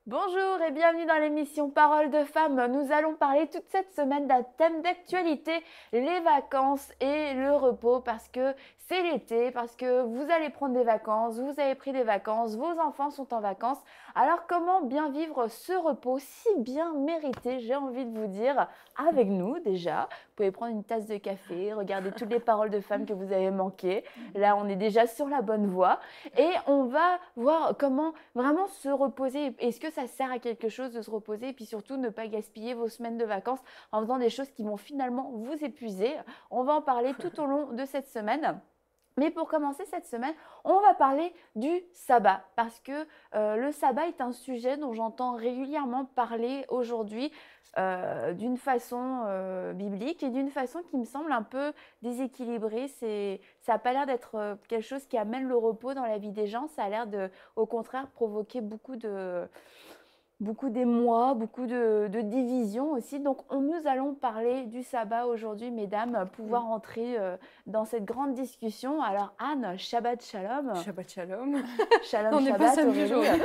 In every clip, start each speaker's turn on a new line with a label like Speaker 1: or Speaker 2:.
Speaker 1: Bonjour et bienvenue dans l'émission Parole de Femmes. Nous allons parler toute cette semaine d'un thème d'actualité, les vacances et le repos, parce que c'est l'été, parce que vous allez prendre des vacances, vous avez pris des vacances, vos enfants sont en vacances. Alors comment bien vivre ce repos si bien mérité, j'ai envie de vous dire, avec nous déjà. Vous pouvez prendre une tasse de café, regarder toutes les paroles de femmes que vous avez manquées. Là, on est déjà sur la bonne voie et on va voir comment vraiment se reposer. Est-ce que ça sert à quelque chose de se reposer et puis surtout ne pas gaspiller vos semaines de vacances en faisant des choses qui vont finalement vous épuiser. On va en parler tout au long de cette semaine. Mais pour commencer cette semaine, on va parler du sabbat parce que le sabbat est un sujet dont j'entends régulièrement parler aujourd'hui d'une façon biblique et d'une façon qui me semble un peu déséquilibrée. Ça n'a pas l'air d'être quelque chose qui amène le repos dans la vie des gens, ça a l'air de, au contraire, provoquer beaucoup d'émoi, beaucoup de divisions aussi. Donc, nous allons parler du sabbat aujourd'hui, mesdames, pouvoir entrer dans cette grande discussion. Alors, Anne, Shabbat Shalom.
Speaker 2: Shabbat Shalom.
Speaker 1: Shalom
Speaker 2: On n'est
Speaker 1: Shabbat,
Speaker 2: pas samedi
Speaker 1: Aurélie.
Speaker 2: aujourd'hui.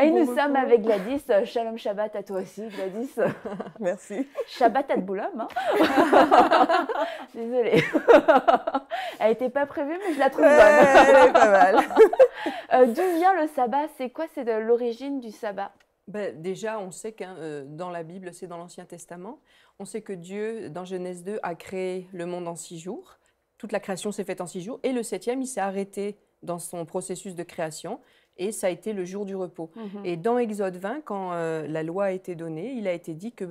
Speaker 1: Et
Speaker 2: Bon
Speaker 1: nous
Speaker 2: repos.
Speaker 1: sommes avec Gladys. Shalom Shabbat à toi aussi, Gladys.
Speaker 2: Merci.
Speaker 1: Shabbat à Boulogne. Hein. Désolée. Elle n'était pas prévue, mais je la trouve bonne.
Speaker 2: Elle est pas mal.
Speaker 1: D'où vient le sabbat? C'est quoi? C'est de l'origine du sabbat?
Speaker 2: Déjà, on sait que dans la Bible, c'est dans l'Ancien Testament, on sait que Dieu, dans Genèse 2, a créé le monde en 6 jours. Toute la création s'est faite en 6 jours. Et le 7e, il s'est arrêté dans son processus de création. Et ça a été le jour du repos. Et dans Exode 20, quand la loi a été donnée, il a été dit que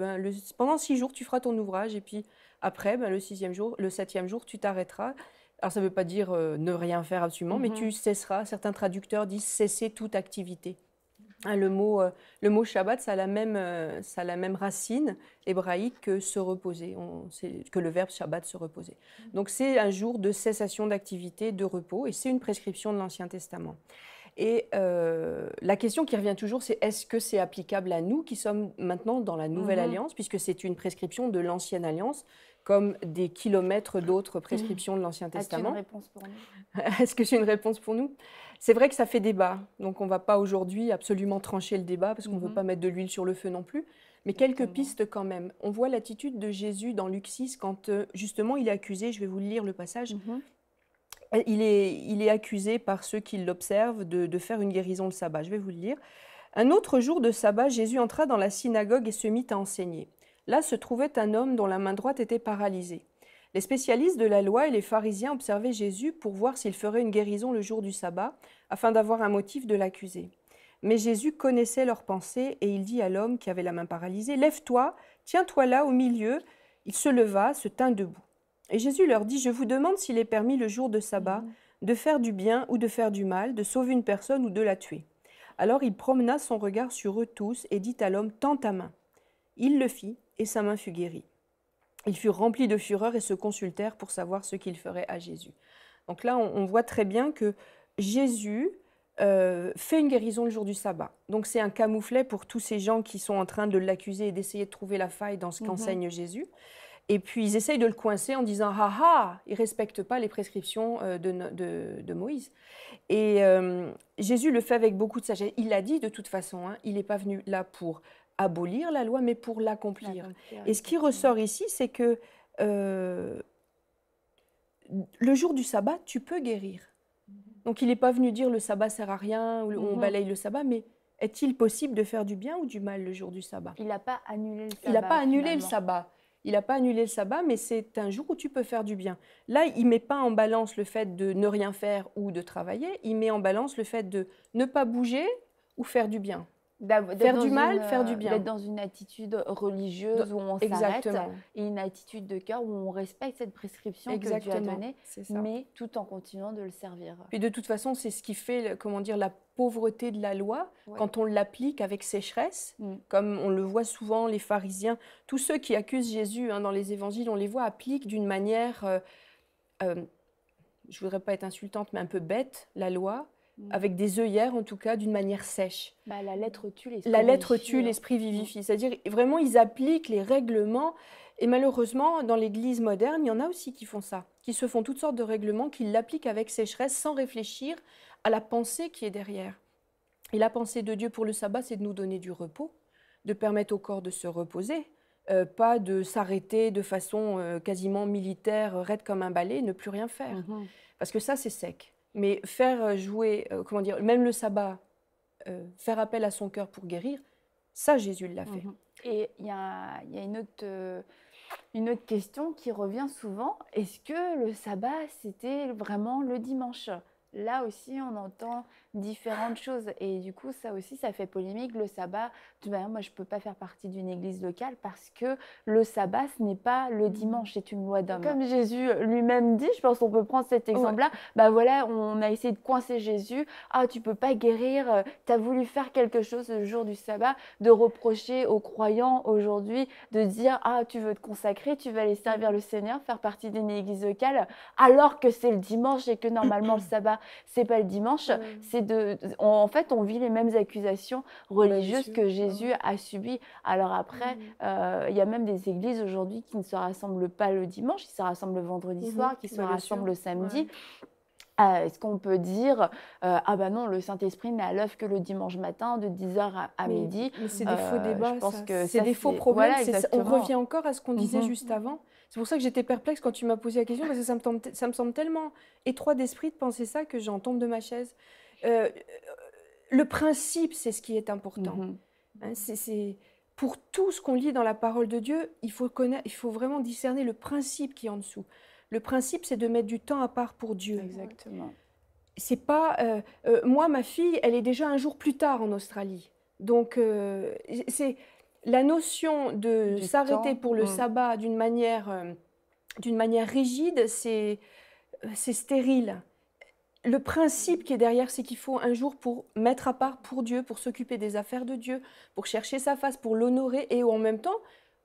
Speaker 2: pendant 6 jours, tu feras ton ouvrage. Et puis après, le 7e jour, tu t'arrêteras. Alors ça ne veut pas dire ne rien faire absolument, mais tu cesseras. Certains traducteurs disent cesser toute activité. Hein, le mot Shabbat, ça a la même racine hébraïque que se reposer, que le verbe Shabbat, se reposer. Donc c'est un jour de cessation d'activité, de repos, et c'est une prescription de l'Ancien Testament. Et la question qui revient toujours, c'est est-ce que c'est applicable à nous qui sommes maintenant dans la Nouvelle Alliance, puisque c'est une prescription de l'Ancienne Alliance, comme des kilomètres d'autres prescriptions de l'Ancien Testament.
Speaker 1: As-tu une réponse pour nous?
Speaker 2: Est-ce que j'ai une réponse pour nous? C'est vrai que ça fait débat, donc on ne va pas aujourd'hui absolument trancher le débat, parce qu'on ne veut pas mettre de l'huile sur le feu non plus, mais quelques pistes quand même. On voit l'attitude de Jésus dans Luc 6, quand justement il est accusé, je vais vous lire le passage, il est accusé par ceux qui l'observent de faire une guérison le sabbat. Je vais vous le lire. Un autre jour de sabbat, Jésus entra dans la synagogue et se mit à enseigner. Là se trouvait un homme dont la main droite était paralysée. Les spécialistes de la loi et les pharisiens observaient Jésus pour voir s'il ferait une guérison le jour du sabbat, afin d'avoir un motif de l'accuser. Mais Jésus connaissait leurs pensées et il dit à l'homme qui avait la main paralysée « Lève-toi, tiens-toi là au milieu ». Il se leva, se tint debout. Et Jésus leur dit « Je vous demande s'il est permis le jour de sabbat de faire du bien ou de faire du mal, de sauver une personne ou de la tuer. » Alors il promena son regard sur eux tous et dit à l'homme « Tends ta main ». Il le fit et sa main fut guérie. Ils furent remplis de fureur et se consultèrent pour savoir ce qu'ils feraient à Jésus. Donc là, on voit très bien que Jésus fait une guérison le jour du sabbat. Donc c'est un camouflet pour tous ces gens qui sont en train de l'accuser et d'essayer de trouver la faille dans ce qu'enseigne Jésus. Et puis ils essayent de le coincer en disant « Ah ah, il ne respecte pas les prescriptions de Moïse ». Et Jésus le fait avec beaucoup de sagesse. Il l'a dit de toute façon, hein, il n'est pas venu là pour abolir la loi, mais pour l'accomplir. Et ce qui ressort ici, c'est que le jour du sabbat, tu peux guérir. Donc il n'est pas venu dire le sabbat sert à rien, ou on balaye le sabbat, mais est-il possible de faire du bien ou du mal le jour du sabbat?
Speaker 1: Il n'a pas annulé le sabbat.
Speaker 2: Il n'a pas annulé le sabbat. Il n'a pas annulé le sabbat, mais c'est un jour où tu peux faire du bien. Là, il ne met pas en balance le fait de ne rien faire ou de travailler, il met en balance le fait de ne pas bouger ou faire du bien. Faire du mal, faire du bien.
Speaker 1: D'être dans une attitude religieuse où on s'arrête et une attitude de cœur où on respecte cette prescription que Dieu a donnée, mais tout en continuant de le servir.
Speaker 2: Et de toute façon, c'est ce qui fait, comment dire, la pauvreté de la loi quand on l'applique avec sécheresse, comme on le voit souvent les pharisiens. Tous ceux qui accusent Jésus dans les évangiles, on les voit appliquer d'une manière, je ne voudrais pas être insultante, mais un peu bête, la loi, avec des œillères en tout cas, d'une manière sèche.
Speaker 1: La lettre tue, l'esprit
Speaker 2: La lettre tue, l'esprit vivifie. C'est-à-dire, vraiment, ils appliquent les règlements. Et malheureusement, dans l'Église moderne, il y en a aussi qui font ça, qui se font toutes sortes de règlements, qui l'appliquent avec sécheresse, sans réfléchir à la pensée qui est derrière. Et la pensée de Dieu pour le sabbat, c'est de nous donner du repos, de permettre au corps de se reposer, pas de s'arrêter de façon quasiment militaire, raide comme un balai, ne plus rien faire. Parce que ça, c'est sec. Mais faire jouer, comment dire, même le sabbat, faire appel à son cœur pour guérir, ça, Jésus l'a fait.
Speaker 1: Et il y a une autre question qui revient souvent. Est-ce que le sabbat, c'était vraiment le dimanche? Là aussi, on entend différentes choses. Et du coup, ça aussi, ça fait polémique. Le sabbat, moi, je ne peux pas faire partie d'une église locale parce que le sabbat, ce n'est pas le dimanche, c'est une loi d'homme. Comme Jésus lui-même dit, je pense qu'on peut prendre cet exemple-là. Bah voilà, on a essayé de coincer Jésus. Ah, tu ne peux pas guérir. Tu as voulu faire quelque chose le jour du sabbat, de reprocher aux croyants aujourd'hui, de dire, ah, tu veux te consacrer, tu vas aller servir le Seigneur, faire partie d'une église locale, alors que c'est le dimanche et que normalement le sabbat, c'est pas le dimanche. En fait, on vit les mêmes accusations religieuses que Jésus a subies. Alors après, il y a même des églises aujourd'hui qui ne se rassemblent pas le dimanche, qui se rassemblent le vendredi soir, qui se rassemblent le samedi. Est-ce qu'on peut dire ah ben non, le Saint-Esprit n'est à l'œuvre que le dimanche matin de 10h à midi?
Speaker 2: Mais c'est des faux débats,
Speaker 1: je pense que
Speaker 2: c'est des faux problèmes.
Speaker 1: Voilà,
Speaker 2: on revient encore à ce qu'on disait juste avant. C'est pour ça que j'étais perplexe quand tu m'as posé la question, parce que ça me semble tellement étroit d'esprit de penser ça que j'en tombe de ma chaise. Le principe, c'est ce qui est important. Hein, pour tout ce qu'on lit dans la parole de Dieu, il faut vraiment discerner le principe qui est en dessous. Le principe, c'est de mettre du temps à part pour Dieu.
Speaker 1: Exactement.
Speaker 2: C'est pas... moi, ma fille, elle est déjà un jour plus tard en Australie. Donc, c'est la notion de s'arrêter pour le sabbat d'une manière rigide, c'est stérile. Le principe qui est derrière, c'est qu'il faut un jour pour mettre à part pour Dieu, pour s'occuper des affaires de Dieu, pour chercher sa face, pour l'honorer et en même temps,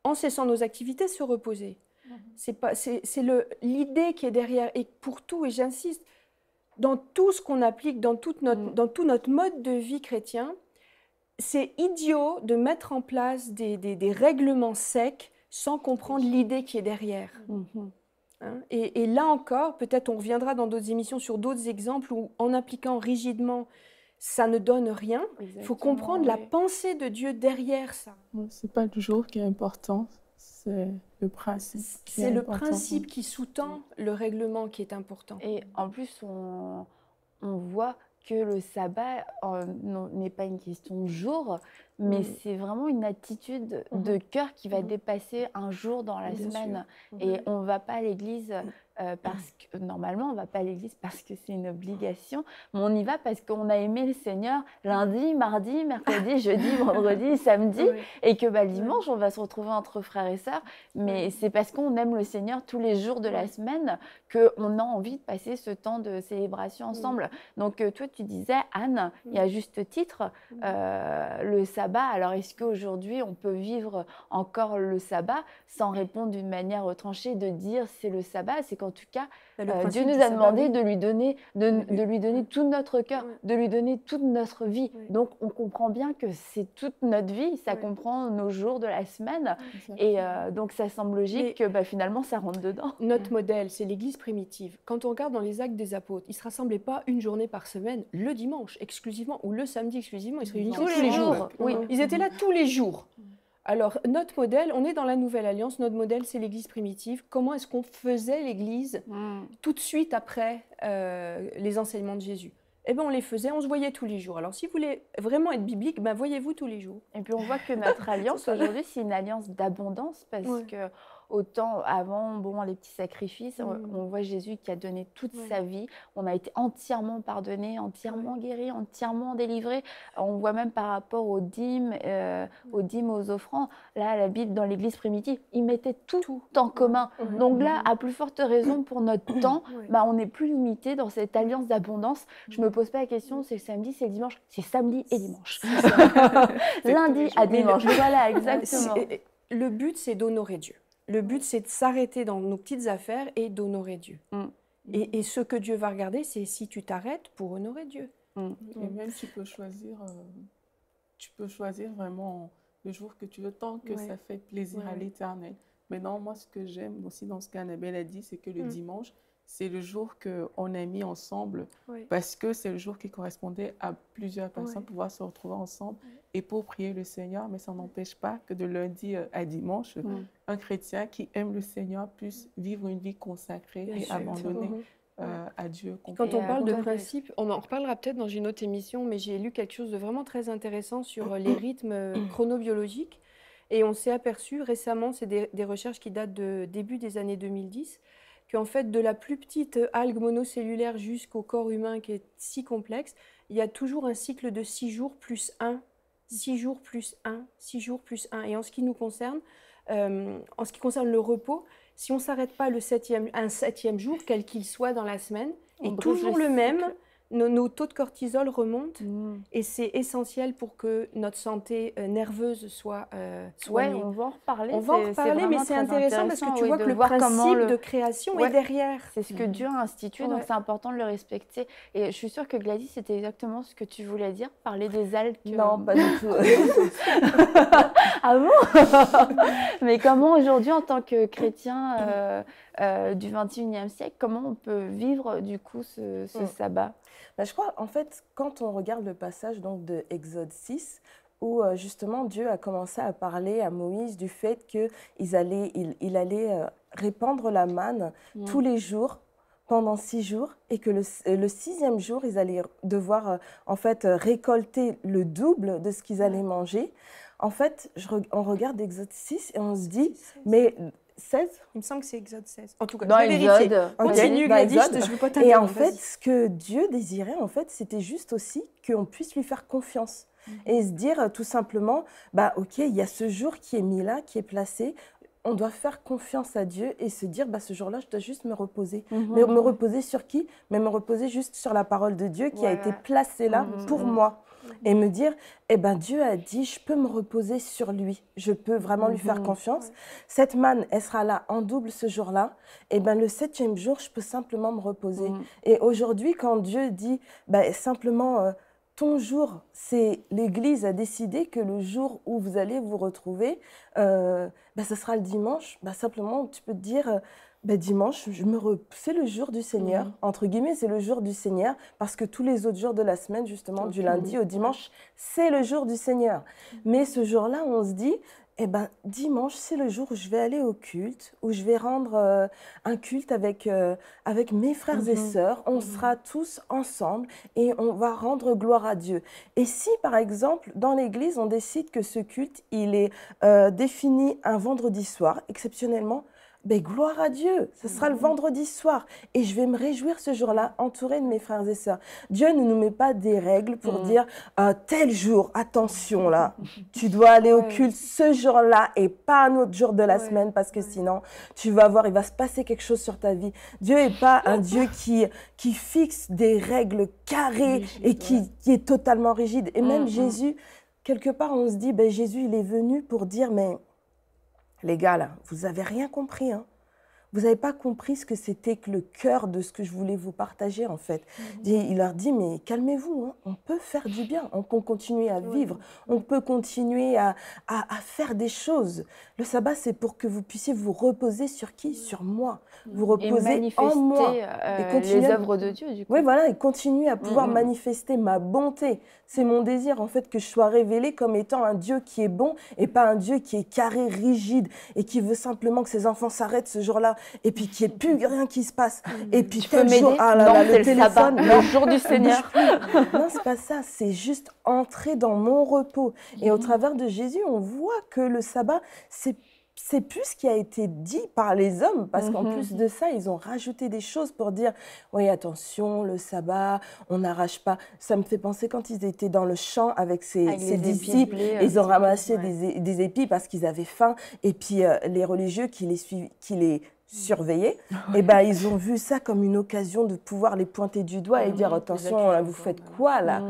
Speaker 2: en cessant nos activités, se reposer. C'est l'idée qui est derrière. Et pour tout, et j'insiste, dans tout ce qu'on applique, dans tout notre mode de vie chrétien, c'est idiot de mettre en place des règlements secs sans comprendre l'idée qui est derrière. Hein? Et là encore, peut-être on reviendra dans d'autres émissions sur d'autres exemples où, en appliquant rigidement, ça ne donne rien. Il faut comprendre la pensée de Dieu derrière ça.
Speaker 3: Ce n'est pas le jour qui est important, c'est le principe.
Speaker 2: C'est le principe qui sous-tend le règlement qui est important.
Speaker 1: Et en plus, on voit que le sabbat n'est pas une question de jour, mais c'est vraiment une attitude de cœur qui va dépasser un jour dans la semaine. Et on ne va pas à l'église parce que, normalement, on ne va pas à l'église parce que c'est une obligation, mais on y va parce qu'on a aimé le Seigneur lundi, mardi, mercredi, jeudi, vendredi, samedi, et que le dimanche, on va se retrouver entre frères et sœurs. Mais c'est parce qu'on aime le Seigneur tous les jours de la semaine qu'on a envie de passer ce temps de célébration ensemble. Donc, toi, tu disais, Anne, et à juste titre, le sabbat. Alors, est-ce qu'aujourd'hui, on peut vivre encore le sabbat sans répondre d'une manière tranchée, de dire c'est le sabbat? C'est qu'en tout cas, Dieu nous a demandé de lui donner, de lui donner tout notre cœur, de lui donner toute notre vie. Donc, on comprend bien que c'est toute notre vie, ça comprend nos jours de la semaine. Et donc, ça semble logique que finalement, ça rentre dedans.
Speaker 2: Notre modèle, c'est l'Église primitive. Quand on regarde dans les Actes des Apôtres, ils ne se rassemblaient pas une journée par semaine, le dimanche exclusivement, ou le samedi exclusivement, ils se réunissaient tous les jours. Ils étaient là tous les jours. Alors, notre modèle, on est dans la Nouvelle Alliance, notre modèle, c'est l'Église primitive. Comment est-ce qu'on faisait l'Église tout de suite après les enseignements de Jésus? Eh bien, on les faisait, on se voyait tous les jours. Alors, si vous voulez vraiment être biblique, voyez-vous tous les jours.
Speaker 1: Et puis, on voit que notre alliance, aujourd'hui, c'est une alliance d'abondance parce que autant avant, les petits sacrifices, on voit Jésus qui a donné toute sa vie. On a été entièrement pardonné, entièrement guéri, entièrement délivré. On voit même par rapport aux dîmes, aux offrandes. Là, la Bible, dans l'Église primitive, ils mettaient tout en commun. Donc là, à plus forte raison pour notre temps, on n'est plus limité dans cette alliance d'abondance. Je ne me pose pas la question, c'est le samedi, c'est le dimanche. C'est samedi et dimanche. Lundi à dimanche. Voilà, exactement.
Speaker 2: Le but, c'est d'honorer Dieu. Le but, c'est de s'arrêter dans nos petites affaires et d'honorer Dieu. Et ce que Dieu va regarder, c'est si tu t'arrêtes pour honorer Dieu.
Speaker 3: Et même tu peux choisir vraiment le jour que tu veux, tant que ça fait plaisir à l'Éternel. Maintenant, moi, ce que j'aime aussi dans ce qu'Annabelle a dit, c'est que le dimanche, c'est le jour qu'on a mis ensemble
Speaker 2: Oui.
Speaker 3: parce que c'est le jour qui correspondait à plusieurs personnes
Speaker 2: Ouais.
Speaker 3: pour pouvoir se retrouver ensemble et pour prier le Seigneur. Mais ça n'empêche pas que de lundi à dimanche, un chrétien qui aime le Seigneur puisse vivre une vie consacrée
Speaker 2: Bien
Speaker 3: et
Speaker 2: sûr.
Speaker 3: abandonnée
Speaker 2: Ouais.
Speaker 3: à Dieu.
Speaker 2: Quand on parle de
Speaker 1: complètement.
Speaker 2: principe, on en reparlera peut-être dans une autre émission, mais j'ai lu quelque chose de vraiment très intéressant sur les rythmes chronobiologiques. Et on s'est aperçu récemment, c'est des recherches qui datent de début des années 2010, qu'en fait, de la plus petite algue monocellulaire jusqu'au corps humain qui est si complexe, il y a toujours un cycle de 6 jours plus 1, 6 jours plus 1, 6 jours plus 1. Et en ce qui nous concerne, en ce qui concerne le repos, si on ne s'arrête pas un septième jour, quel qu'il soit dans la semaine,
Speaker 1: On
Speaker 2: et
Speaker 1: brise
Speaker 2: toujours
Speaker 1: le
Speaker 2: le même,
Speaker 1: cycle.
Speaker 2: nos taux de cortisol remontent.
Speaker 1: Mm.
Speaker 2: Et c'est essentiel pour que notre santé nerveuse soit
Speaker 1: Ouais,
Speaker 2: soignée.
Speaker 1: on va en reparler.
Speaker 2: On va en reparler, mais
Speaker 1: vraiment
Speaker 2: c'est
Speaker 1: très
Speaker 2: intéressant parce que tu
Speaker 1: oui,
Speaker 2: vois
Speaker 1: de
Speaker 2: que le
Speaker 1: voir comment
Speaker 2: principe de création
Speaker 1: Ouais.
Speaker 2: est derrière.
Speaker 1: C'est ce que Dieu a institué, donc
Speaker 2: Ouais.
Speaker 1: c'est important de le respecter. Et je suis sûre que Gladys, c'était exactement ce que tu voulais dire, parler des algues.
Speaker 4: Non, pas du tout.
Speaker 1: Ah bon? Mais comment aujourd'hui, en tant que chrétien du 21e siècle, comment on peut vivre du coup ce sabbat?
Speaker 4: Bah, je crois, en fait, quand on regarde le passage donc, de Exode 6, où justement Dieu a commencé à parler à Moïse du fait qu'il allait, il allait répandre la manne tous les jours, pendant 6 jours, et que le 6e jour, ils allaient devoir en fait récolter le double de ce qu'ils allaient manger. En fait, on regarde Exode 6 et on se dit, mais 16?
Speaker 2: Il me semble que c'est Exode 16. En tout cas,
Speaker 1: Dans
Speaker 2: je vais vérifier.
Speaker 1: Exode.
Speaker 4: Ok,
Speaker 2: Continue,
Speaker 4: dans
Speaker 2: Gladys,
Speaker 4: Exode.
Speaker 2: je ne veux pas
Speaker 4: Et
Speaker 2: t'interrompre.
Speaker 4: en fait,
Speaker 2: vas-y.
Speaker 4: ce que Dieu désirait, en fait, c'était juste aussi qu'on puisse lui faire confiance. Et se dire tout simplement, bah ok, il y a ce jour qui est mis là, qui est placé. On doit faire confiance à Dieu et se dire, bah, ce jour-là, je dois juste me reposer. Mais me reposer sur qui? Mais me reposer juste sur la parole de Dieu qui a été placée là pour moi. Et me dire, eh ben, Dieu a dit, je peux me reposer sur lui. Je peux vraiment lui faire confiance. Cette manne, elle sera là en double ce jour-là. Et ben, le 7e jour, je peux simplement me reposer. Et aujourd'hui, quand Dieu dit, bah, simplement... ton jour, c'est l'Église a décidé que le jour où vous allez vous retrouver, bah, ça sera le dimanche. Bah, simplement, tu peux te dire, bah, dimanche, c'est le jour du Seigneur. Entre guillemets, c'est le jour du Seigneur parce que tous les autres jours de la semaine, justement, du lundi au dimanche, c'est le jour du Seigneur. Mais ce jour-là, on se dit, eh ben, dimanche, c'est le jour où je vais aller au culte, où je vais rendre un culte avec mes frères et sœurs. On sera tous ensemble et on va rendre gloire à Dieu. Et si, par exemple, dans l'Église, on décide que ce culte, il est défini un vendredi soir, exceptionnellement, ben, gloire à Dieu, ce sera le vendredi soir et je vais me réjouir ce jour-là entourée de mes frères et sœurs. Dieu ne nous met pas des règles pour dire tel jour, attention là, tu dois aller au culte ce jour-là et pas un autre jour de la semaine parce que sinon tu vas voir, il va se passer quelque chose sur ta vie. Dieu n'est pas un Dieu qui fixe des règles carrées et qui est totalement rigide. Et même Jésus, quelque part on se dit, ben, Jésus il est venu pour dire, mais les gars, là, vous n'avez rien compris, hein. Vous n'avez pas compris ce que c'était que le cœur de ce que je voulais vous partager, en fait. Il leur dit, mais calmez-vous, hein. On peut faire du bien, on peut continuer à vivre, on peut continuer à faire des choses. Le sabbat, c'est pour que vous puissiez vous reposer sur qui? Sur moi. Vous reposer en moi.
Speaker 1: Et continuer les œuvres de Dieu, du coup.
Speaker 4: Oui, voilà, et continuer à pouvoir manifester ma bonté. C'est mon désir, en fait, que je sois révélée comme étant un Dieu qui est bon et pas un Dieu qui est carré, rigide et qui veut simplement que ses enfants s'arrêtent ce jour-là et puis qu'il n'y ait plus rien qui se passe. Et puis
Speaker 1: Tu peux m'aider?
Speaker 4: jour, ah là
Speaker 1: Non,
Speaker 4: là,
Speaker 1: c'est
Speaker 4: le
Speaker 1: le sabbat,
Speaker 4: téléphone,
Speaker 1: le jour du Seigneur.
Speaker 4: non, c'est pas ça, c'est juste entrer dans mon repos. Et au travers de Jésus, on voit que le sabbat, c'est plus ce qui a été dit par les hommes, parce qu'en plus de ça, ils ont rajouté des choses pour dire « Oui, attention, le sabbat, on n'arrache pas ». Ça me fait penser quand ils étaient dans le champ avec ses disciples, ils ont ramassé des épis parce qu'ils avaient faim, et puis les religieux qui les surveillaient, et ben, ils ont vu ça comme une occasion de pouvoir les pointer du doigt et dire « Attention, là, vous faites quoi là ?»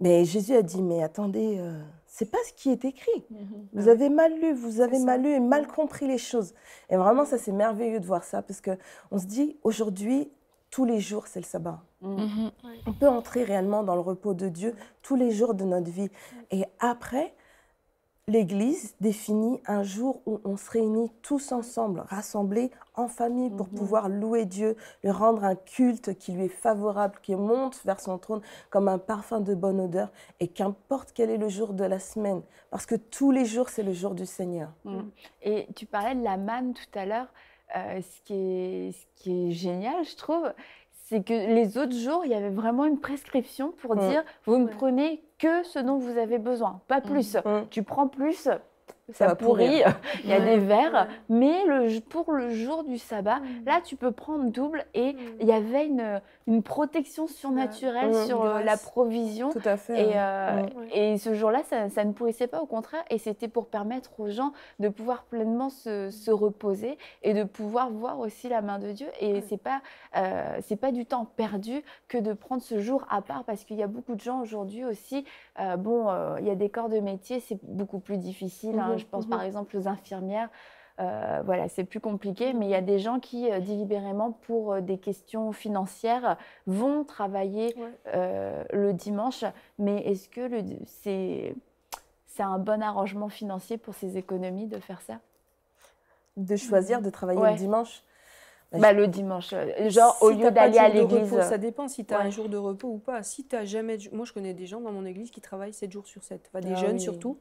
Speaker 4: Mais Jésus a dit « Mais attendez… c'est pas ce qui est écrit. Vous avez mal lu, vous avez mal lu et mal compris les choses. » Et vraiment, ça, c'est merveilleux de voir ça parce qu'on se dit, aujourd'hui, tous les jours, c'est le sabbat. On peut entrer réellement dans le repos de Dieu tous les jours de notre vie. Et après, l'Église définit un jour où on se réunit tous ensemble, rassemblés en famille pour pouvoir louer Dieu, lui rendre un culte qui lui est favorable, qui monte vers son trône comme un parfum de bonne odeur, et qu'importe quel est le jour de la semaine, parce que tous les jours, c'est le jour du Seigneur.
Speaker 1: Et tu parlais de la manne tout à l'heure. Ce qui est génial, je trouve, c'est que les autres jours, il y avait vraiment une prescription pour dire vous ne prenez que ce dont vous avez besoin, pas plus. Tu prends plus, ça
Speaker 4: va
Speaker 1: pourrit,
Speaker 4: pourrir.
Speaker 1: il y a des vers, mais pour le jour du sabbat, là, tu peux prendre double. Et il y avait une protection surnaturelle sur la provision.
Speaker 4: Tout à fait.
Speaker 1: Et ce jour-là, ça ne pourrissait pas, au contraire, et c'était pour permettre aux gens de pouvoir pleinement se reposer et de pouvoir voir aussi la main de Dieu. Et c'est pas du temps perdu que de prendre ce jour à part, parce qu'il y a beaucoup de gens aujourd'hui aussi, il y a des corps de métier, c'est beaucoup plus difficile, hein. Je pense par exemple aux infirmières. Voilà, c'est plus compliqué, mais il y a des gens qui, délibérément, pour des questions financières, vont travailler le dimanche. Mais est-ce que c'est un bon arrangement financier pour ces économies de faire ça?
Speaker 4: De choisir de travailler le dimanche.
Speaker 1: Le dimanche, genre au lieu d'aller à l'église.
Speaker 2: Ça dépend si tu as un jour de repos ou pas. Si tu jamais... Moi, je connais des gens dans mon église qui travaillent 7 jours sur 7. Enfin, des jeunes surtout.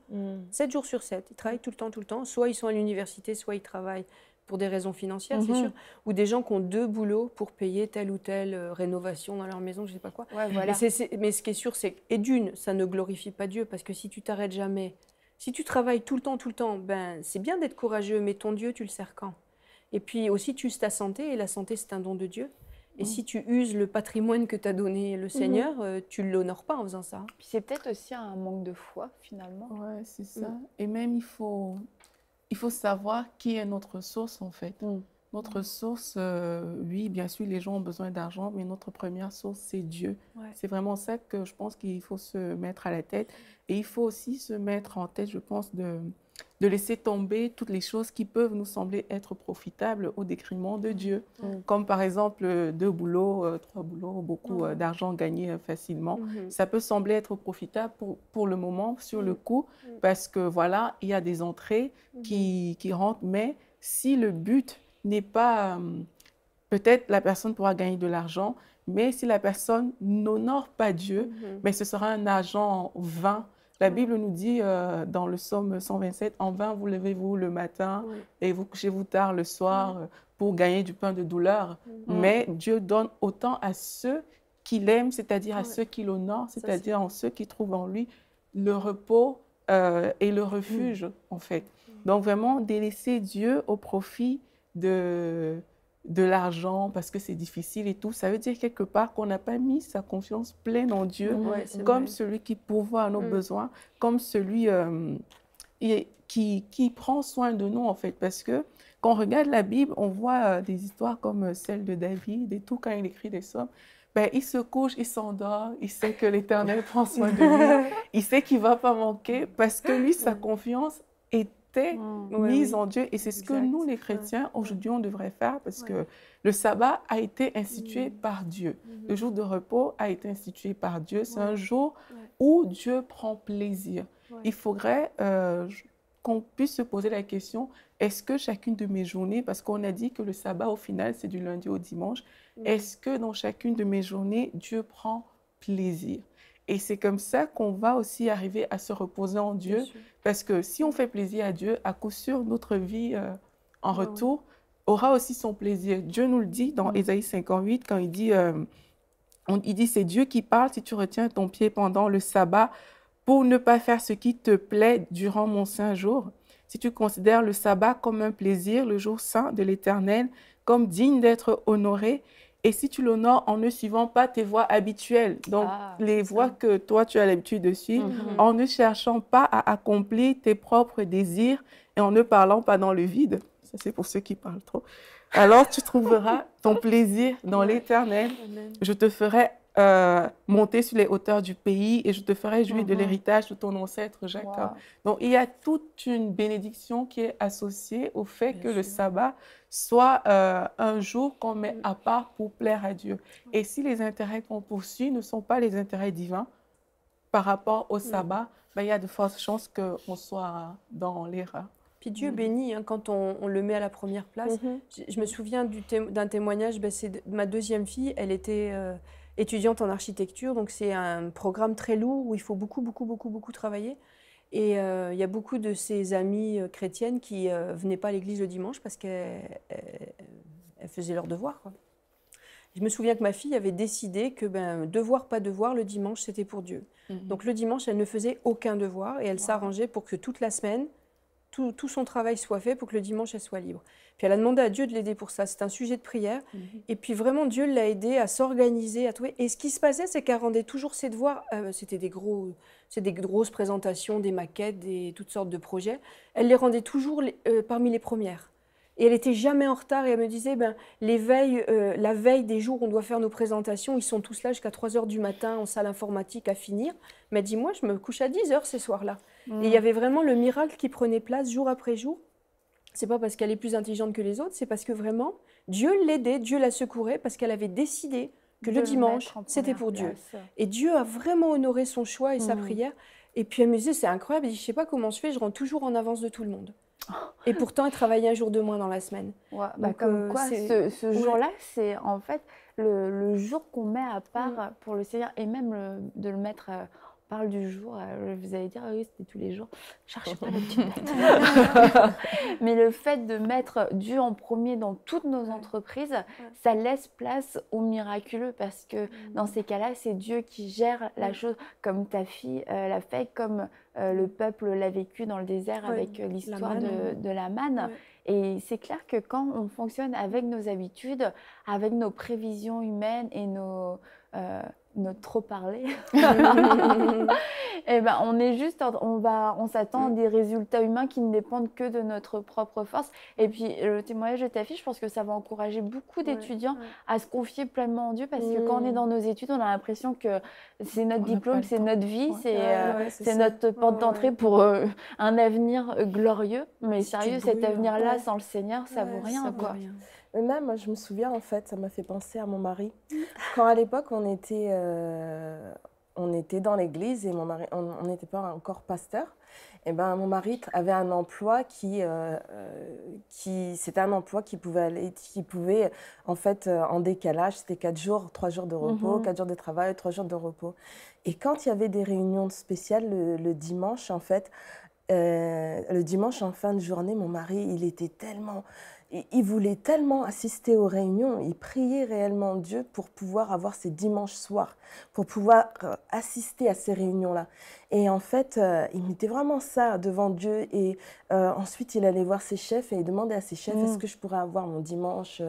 Speaker 2: 7 jours sur 7. Ils travaillent tout le temps. Soit ils sont à l'université, soit ils travaillent pour des raisons financières, c'est sûr. Ou des gens qui ont 2 boulots pour payer telle ou telle rénovation dans leur maison, je ne sais pas quoi.
Speaker 1: Voilà.
Speaker 2: Mais ce qui est sûr, c'est que, et d'une, ça ne glorifie pas Dieu, parce que si tu t'arrêtes jamais, si tu travailles tout le temps, ben, c'est bien d'être courageux, mais ton Dieu, tu le sers quand? Et puis aussi, tu uses ta santé, et la santé, c'est un don de Dieu. Et si tu uses le patrimoine que t'a donné le Seigneur, tu ne l'honores pas en faisant ça.
Speaker 1: Puis c'est peut-être aussi un manque de foi, finalement.
Speaker 3: Oui, c'est ça. Et même, il faut savoir qui est notre source, en fait. Notre source, oui, bien sûr, les gens ont besoin d'argent, mais notre première source, c'est Dieu. C'est vraiment ça que je pense qu'il faut se mettre à la tête. Et il faut aussi se mettre en tête, je pense, de laisser tomber toutes les choses qui peuvent nous sembler être profitables au détriment de Dieu. Comme par exemple 2 boulots, 3 boulots, beaucoup d'argent gagné facilement. Ça peut sembler être profitable pour le moment, sur le coup, parce que voilà, il y a des entrées qui rentrent, mais si le but n'est pas... peut-être la personne pourra gagner de l'argent, mais si la personne n'honore pas Dieu, mais ce sera un argent vain. La Bible nous dit dans le psaume 127, « En vain vous levez-vous le matin et vous couchez-vous tard le soir pour gagner du pain de douleur. » Mais Dieu donne autant à ceux qui l'aiment, c'est-à-dire à ceux qui l'honorent, c'est-à-dire en ceux qui trouvent en lui le repos et le refuge, en fait. Donc vraiment, délaisser Dieu au profit de l'argent parce que c'est difficile et tout, ça veut dire quelque part qu'on n'a pas mis sa confiance pleine en Dieu comme celui qui pourvoit à nos besoins, comme celui qui prend soin de nous, en fait. Parce que quand on regarde la Bible, on voit des histoires comme celle de David et tout, quand il écrit des psaumes. Ben, il se couche, il s'endort, il sait que l'Éternel prend soin de lui, il sait qu'il ne va pas manquer parce que lui, sa confiance était mise en Dieu. Et c'est ce que nous, les chrétiens, aujourd'hui, on devrait faire parce que le sabbat a été institué par Dieu. Le jour de repos a été institué par Dieu. C'est un jour où Dieu prend plaisir. Il faudrait qu'on puisse se poser la question, est-ce que chacune de mes journées, parce qu'on a dit que le sabbat, au final, c'est du lundi au dimanche, est-ce que dans chacune de mes journées, Dieu prend plaisir? Et c'est comme ça qu'on va aussi arriver à se reposer en Dieu, parce que si on fait plaisir à Dieu, à coup sûr, notre vie en retour aura aussi son plaisir. Dieu nous le dit dans Ésaïe 58, quand il dit, c'est Dieu qui parle, si tu retiens ton pied pendant le sabbat, pour ne pas faire ce qui te plaît durant mon saint jour. Si tu considères le sabbat comme un plaisir, le jour saint de l'Éternel, comme digne d'être honoré, et si tu l'honores en ne suivant pas tes voies habituelles, donc les voies que toi tu as l'habitude de suivre, en ne cherchant pas à accomplir tes propres désirs et en ne parlant pas dans le vide, ça c'est pour ceux qui parlent trop, alors tu trouveras ton plaisir dans l'Éternel. Je te ferai monter sur les hauteurs du pays et je te ferai jouir de l'héritage de ton ancêtre Jacob. Donc il y a toute une bénédiction qui est associée au fait que le sabbat soit un jour qu'on met à part pour plaire à Dieu. Et si les intérêts qu'on poursuit ne sont pas les intérêts divins par rapport au sabbat, ben, il y a de fortes chances qu'on soit dans l'erreur.
Speaker 2: Puis Dieu bénit quand on le met à la première place. Je me souviens d'un témoignage, c'est ma deuxième fille, elle était étudiante en architecture, donc c'est un programme très lourd où il faut beaucoup travailler. Et il y a beaucoup de ses amies chrétiennes qui ne venaient pas à l'église le dimanche parce qu'elles faisaient leurs devoirs, quoi. Je me souviens que ma fille avait décidé que devoir, pas devoir, le dimanche, c'était pour Dieu. Donc le dimanche, elle ne faisait aucun devoir et elle s'arrangeait pour que toute la semaine, tout son travail soit fait pour que le dimanche, elle soit libre. Puis elle a demandé à Dieu de l'aider pour ça. C'est un sujet de prière. Et puis vraiment, Dieu l'a aidée à s'organiser, à trouver. Et ce qui se passait, c'est qu'elle rendait toujours ses devoirs. C'était des grosses présentations, des maquettes, toutes sortes de projets. Elle les rendait toujours parmi les premières. Et elle n'était jamais en retard et elle me disait, la veille des jours où on doit faire nos présentations, ils sont tous là jusqu'à 3h du matin en salle informatique à finir. Mais elle dit, moi, je me couche à 10h ces soirs-là. Et il y avait vraiment le miracle qui prenait place jour après jour. C'est pas parce qu'elle est plus intelligente que les autres, c'est parce que vraiment, Dieu l'aidait, Dieu la secourait parce qu'elle avait décidé que le dimanche, c'était pour Dieu. Et Dieu a vraiment honoré son choix et sa prière. Et puis elle me disait, c'est incroyable, je ne sais pas comment je fais, je rentre toujours en avance de tout le monde. Et pourtant, elle travaillait un jour de moins dans la semaine.
Speaker 1: Ouais, comme quoi, ce jour-là, c'est en fait le jour qu'on met à part pour le Seigneur. Et même de le mettre, on parle du jour, vous allez dire, oui, c'était tous les jours. Je ne cherche pas la petite date. Mais le fait de mettre Dieu en premier dans toutes nos entreprises, ça laisse place au miraculeux. Parce que dans ces cas-là, c'est Dieu qui gère la chose, comme ta fille l'a fait, comme le peuple l'a vécu dans le désert avec l'histoire de la manne. Et c'est clair que quand on fonctionne avec nos habitudes, avec nos prévisions humaines et notre trop parler, et on est juste, on s'attend à des résultats humains qui ne dépendent que de notre propre force. Et puis le témoignage de ta fille, je pense que ça va encourager beaucoup d'étudiants à se confier pleinement en Dieu, parce que quand on est dans nos études, on a l'impression que c'est notre diplôme, c'est notre vie, c'est notre porte d'entrée pour un avenir glorieux. Mais sérieux, cet avenir-là, sans le Seigneur, ça vaut rien, quoi.
Speaker 4: Mais même, moi, je me souviens, en fait, ça m'a fait penser à mon mari. Quand à l'époque, on était dans l'église et mon mari, on n'était pas encore pasteur, et mon mari avait un emploi c'était un emploi qui pouvait en fait, en décalage, c'était 4 jours, 3 jours de repos, 4 jours de travail, 3 jours de repos. Et quand il y avait des réunions spéciales le dimanche, en fait, le dimanche en fin de journée, mon mari, il voulait tellement assister aux réunions, il priait réellement Dieu pour pouvoir avoir ces dimanches soirs, pour pouvoir assister à ces réunions-là. Et en fait, il mettait vraiment ça devant Dieu. Et ensuite, il allait voir ses chefs et il demandait à ses chefs, est-ce que je pourrais avoir mon dimanche,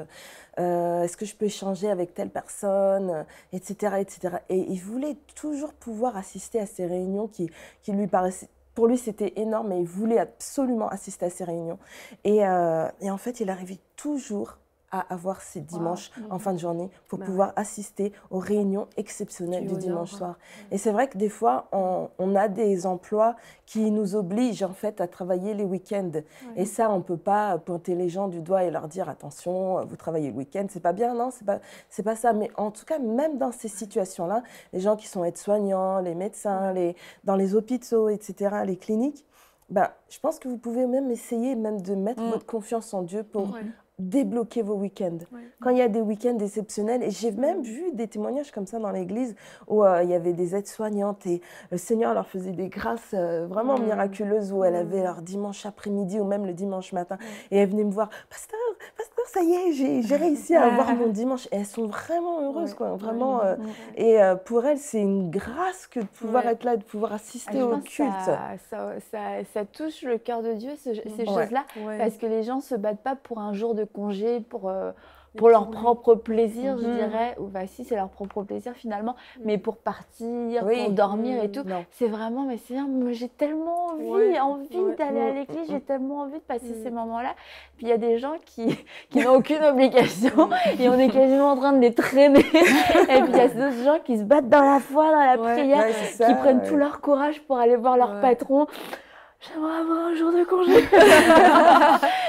Speaker 4: est-ce que je peux échanger avec telle personne, etc., etc. Et il voulait toujours pouvoir assister à ces réunions qui lui paraissaient... Pour lui, c'était énorme et il voulait absolument assister à ces réunions. Et en fait, il arrivait toujours à avoir ces dimanches en fin de journée pour pouvoir assister aux réunions exceptionnelles du dimanche soir. Et c'est vrai que des fois, on a des emplois qui nous obligent en fait à travailler les week-ends. Et ça, on ne peut pas pointer les gens du doigt et leur dire « Attention, vous travaillez le week-end, c'est pas bien. » Non, c'est pas ça. Mais en tout cas, même dans ces situations-là, les gens qui sont aides-soignants, les médecins, dans les hôpitaux, etc., les cliniques, je pense que vous pouvez même essayer de mettre votre confiance en Dieu pour débloquer vos week-ends. Quand il y a des week-ends exceptionnels, et j'ai même vu des témoignages comme ça dans l'église où il y avait des aides-soignantes et le Seigneur leur faisait des grâces vraiment miraculeuses où elle avait leur dimanche après-midi ou même le dimanche matin et elles venaient me voir, Pasteur, ça y est, j'ai réussi à avoir mon dimanche. Et elles sont vraiment heureuses, quoi, vraiment. Et pour elles, c'est une grâce que de pouvoir être là, de pouvoir assister au culte.
Speaker 1: Ça touche le cœur de Dieu, ces choses-là, parce que les gens ne se battent pas pour un jour de congé, pour leur propre plaisir, je dirais. Ou si, c'est leur propre plaisir finalement, mais pour partir, pour dormir et tout. C'est vraiment, mais Seigneur, j'ai tellement envie d'aller à l'église, j'ai tellement envie de passer ces moments-là. Puis il y a des gens qui n'ont aucune obligation et on est quasiment en train de les traîner. Et puis il y a d'autres gens qui se battent dans la foi, dans la prière, qui prennent tout leur courage pour aller voir leur patron. j'aimerais avoir un jour de congé.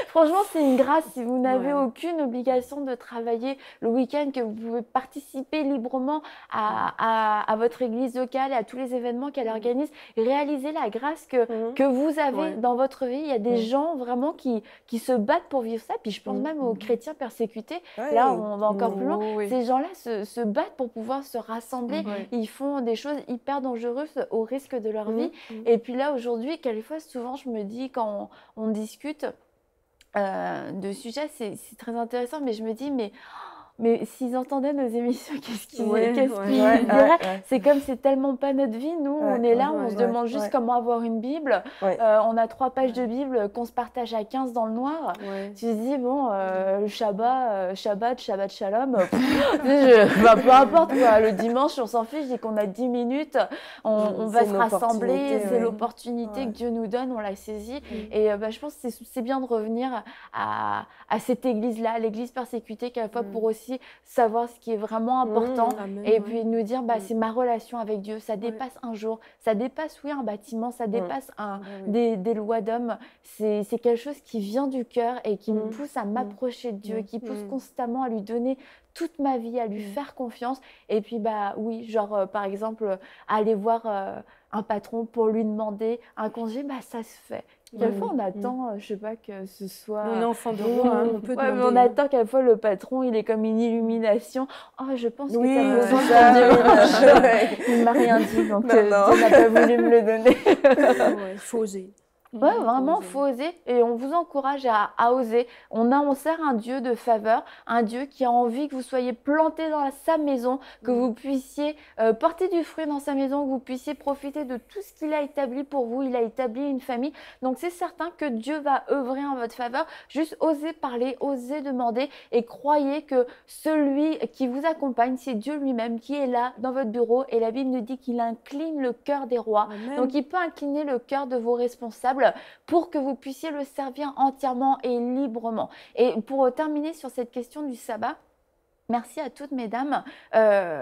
Speaker 1: Franchement, c'est une grâce si vous n'avez aucune obligation de travailler le week-end, que vous pouvez participer librement à votre église locale et à tous les événements qu'elle organise. Réalisez la grâce que vous avez dans votre vie. Il y a des gens vraiment qui se battent pour vivre ça. Puis je pense même aux chrétiens persécutés. Là, on va encore plus loin. Ces gens-là se battent pour pouvoir se rassembler. Ils font des choses hyper dangereuses au risque de leur vie. Et puis là, aujourd'hui, quelquefois, souvent, je me dis, quand on discute de sujets, c'est très intéressant, mais je me dis, mais s'ils entendaient nos émissions, qu'est-ce qu'ils diraient? C'est comme c'est tellement pas notre vie. Nous, on est là, on se demande juste comment avoir une Bible. On a 3 pages de Bible qu'on se partage à 15 dans le noir. Tu te dis, bon, le Shabbat, Shalom, peu importe, quoi. Le dimanche, on s'en fiche, dès qu'on a 10 minutes, on va se rassembler, c'est l'opportunité que Dieu nous donne, on l'a saisie. Et je pense que c'est bien de revenir à cette église-là, l'église persécutée, quelquefois pour aussi savoir ce qui est vraiment important et puis nous dire c'est ma relation avec Dieu, ça dépasse un jour, ça dépasse un bâtiment, ça dépasse des lois d'hommes, c'est quelque chose qui vient du cœur et qui me pousse à m'approcher de Dieu, qui pousse constamment à lui donner toute ma vie, à lui faire confiance. Et puis par exemple aller voir un patron pour lui demander un congé, ça se fait. Quelquefois, on attend, je sais pas, que ce soit...
Speaker 2: On est enfant de roi, on peut demander.
Speaker 1: Mais on attend quelquefois le patron, il est comme une illumination. Oh, je pense que tu as besoin de Dieu. Il ne m'a rien dit, donc il n'a pas voulu me le donner.
Speaker 2: Il faut oser.
Speaker 1: Vraiment, il faut oser et on vous encourage à oser. On sert un Dieu de faveur, un Dieu qui a envie que vous soyez plantés dans sa maison, que vous puissiez porter du fruit dans sa maison, que vous puissiez profiter de tout ce qu'il a établi pour vous. Il a établi une famille. Donc, c'est certain que Dieu va œuvrer en votre faveur. Juste osez parler, osez demander et croyez que celui qui vous accompagne, c'est Dieu lui-même qui est là dans votre bureau. Et la Bible nous dit qu'il incline le cœur des rois. Amen. Donc, il peut incliner le cœur de vos responsables pour que vous puissiez le servir entièrement et librement. Et pour terminer sur cette question du sabbat, merci à toutes mesdames,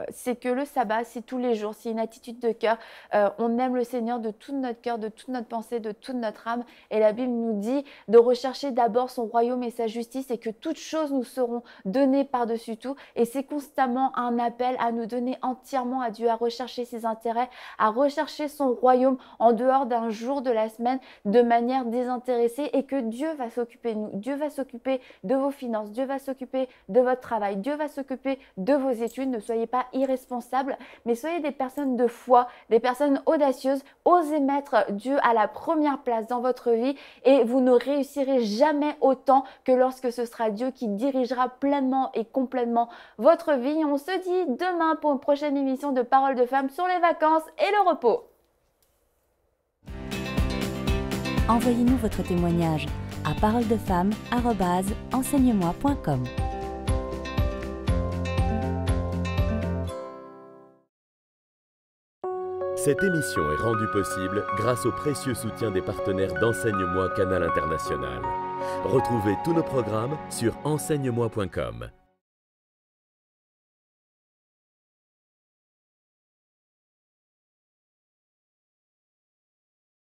Speaker 1: c'est que le sabbat, c'est tous les jours, c'est une attitude de cœur. On aime le Seigneur de tout notre cœur, de toute notre pensée, de toute notre âme. Et la Bible nous dit de rechercher d'abord son royaume et sa justice et que toutes choses nous seront données par-dessus tout. Et c'est constamment un appel à nous donner entièrement à Dieu, à rechercher ses intérêts, à rechercher son royaume en dehors d'un jour de la semaine de manière désintéressée et que Dieu va s'occuper de nous. Dieu va s'occuper de vos finances, Dieu va s'occuper de votre travail, Dieu va s'occuper de vos études. Ne soyez pas irresponsables, mais soyez des personnes de foi, des personnes audacieuses. Osez mettre Dieu à la première place dans votre vie et vous ne réussirez jamais autant que lorsque ce sera Dieu qui dirigera pleinement et complètement votre vie. On se dit demain pour une prochaine émission de Paroles de Femmes sur les vacances et le repos.
Speaker 5: Envoyez-nous votre témoignage à paroledefemmes@enseigne-moi.com.
Speaker 6: Cette émission est rendue possible grâce au précieux soutien des partenaires d'Enseigne-moi Canal International. Retrouvez tous nos programmes sur enseigne-moi.com.